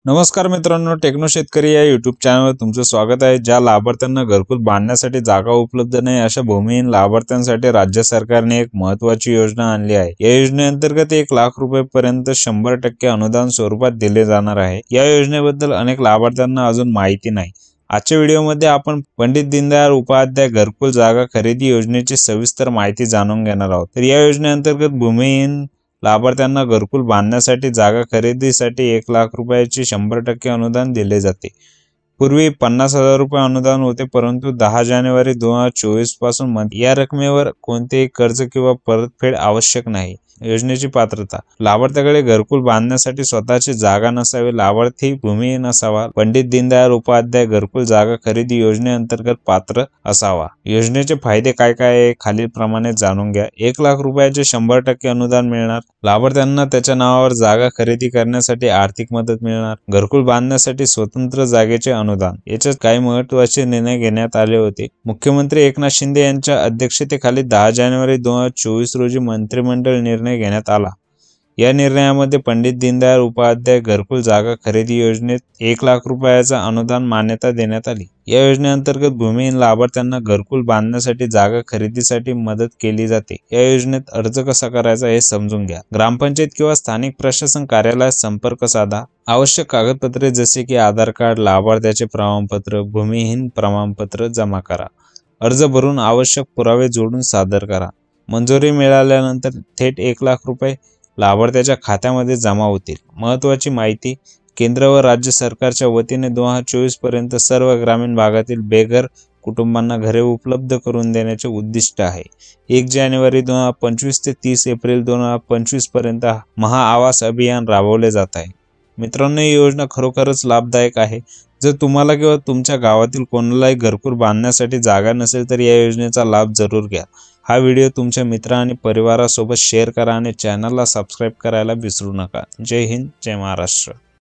नमस्कार मित्रांनो, टेक्नो शेतकरी या यूट्यूब चॅनलवर तुमचं स्वागत आहे। ज्या लाभार्थ्यांना घरकुल बांधण्यासाठी जागा उपलब्ध नाही अशा भूमिहीन लाभार्थ्यांसाठी राज्य सरकारने एक महत्त्वाची योजना आणली आहे। या योजनेअंतर्गत 1 लाख रुपयांपर्यंत 100% अनुदान स्वरूपात दिले जाणार आहे। या योजनेबद्दल अनेक लाभार्थ्यांना अजून माहिती नाही। आजच्या व्हिडिओमध्ये आपण पंडित दीनदयाळ उपाध्याय घरकुल जागा खरेदी योजनेची सविस्तर माहिती जाणून घेणार आहोत। तर या योजनेअंतर्गत भूमिहीन लाभार्थ्यांना घरकुल बांधण्यासाठी जागा खरेदीसाठी 1 लाख रुपयाचे 100% अनुदान दिले जाते। पूर्वी 50,000 रुपये अनुदान होते, परंतु 10 जानेवारी 2024 पासून या रकमेवर कोणतेही कर्ज किंवा परतफेड आवश्यक नाही। योजनेची पात्रता: लाभार्थ्याकडे घरकुल बांधण्यासाठी स्वतःची जागा नसावी, लाभार्थी भूमिहीन असावा, पंडित दीनदयाळ उपाध्याय घरकुल जागा खरेदी योजनेअंतर्गत पात्र असावा। योजनेचे फायदे काय काय आहे खालील प्रमाणे जाणून घ्या। 1 लाख रुपयाचे 100% अनुदान मिळणार। लाभार्थ्यांना त्याच्या नावावर जागा खरेदी करण्यासाठी आर्थिक मदत मिळणार। घरकुल बांधण्यासाठी स्वतंत्र जागेचे अनुदान। याच्यात काही महत्त्वाचे निर्णय घेण्यात आले होते। मुख्यमंत्री एकनाथ शिंदे यांच्या अध्यक्षतेखाली 10 जानेवारी 2024 रोजी मंत्रिमंडळ निर्णय घेण्यात आला। या निर्णयामध्ये पंडित दीनदयाळ उपाध्याय घरकुल जागा खरेदी योजनेत 1 लाख रुपयाचा अनुदान मान्यता देण्यात आली। या योजनेअंतर्गत भूमिहीन लाभार्थ्यांना घरकुल बांधण्यासाठी जागा खरेदीसाठी मदत केली जाते। या योजनेत अर्ज कसा करायचा हे समजून घ्या। ग्रामपंचायत किंवा स्थानिक प्रशासन कार्यालयात संपर्क साधा। आवश्यक कागदपत्रे जसे की आधार कार्ड, लाभार्थ्याचे प्रमाणपत्र, भूमिहीन प्रमाणपत्र जमा करा। अर्ज भरून आवश्यक पुरावे जोडून सादर करा। मंजुरी मिळाल्यानंतर थेट 1 लाख रुपये लाभार्थ्याच्या खात्यामध्ये जमा होतील। महत्त्वाची माहिती: केंद्र व राज्य सरकारच्या वतीने 2024 पर्यंत सर्व ग्रामीण भागातील बेघर कुटुंबांना घरे उपलब्ध करून देण्याचे उद्दिष्ट आहे। 1 जानेवारी 2025 ते 30 एप्रिल 2025 पर्यंत महाआवास अभियान राबवले जात आहे। मित्रांनो, ही योजना खरोखरच लाभदायक आहे। जर तुम्हाला किंवा तुमच्या गावातील कोणालाही घरकुल बांधण्यासाठी जागा नसेल तर या योजनेचा लाभ जरूर घ्या। हा व्हिडिओ तुमच्या मित्र आणि परिवारासोबत शेअर करा आणि चॅनलला सबस्क्राईब करायला विसरू नका। जय हिंद, जय महाराष्ट्र।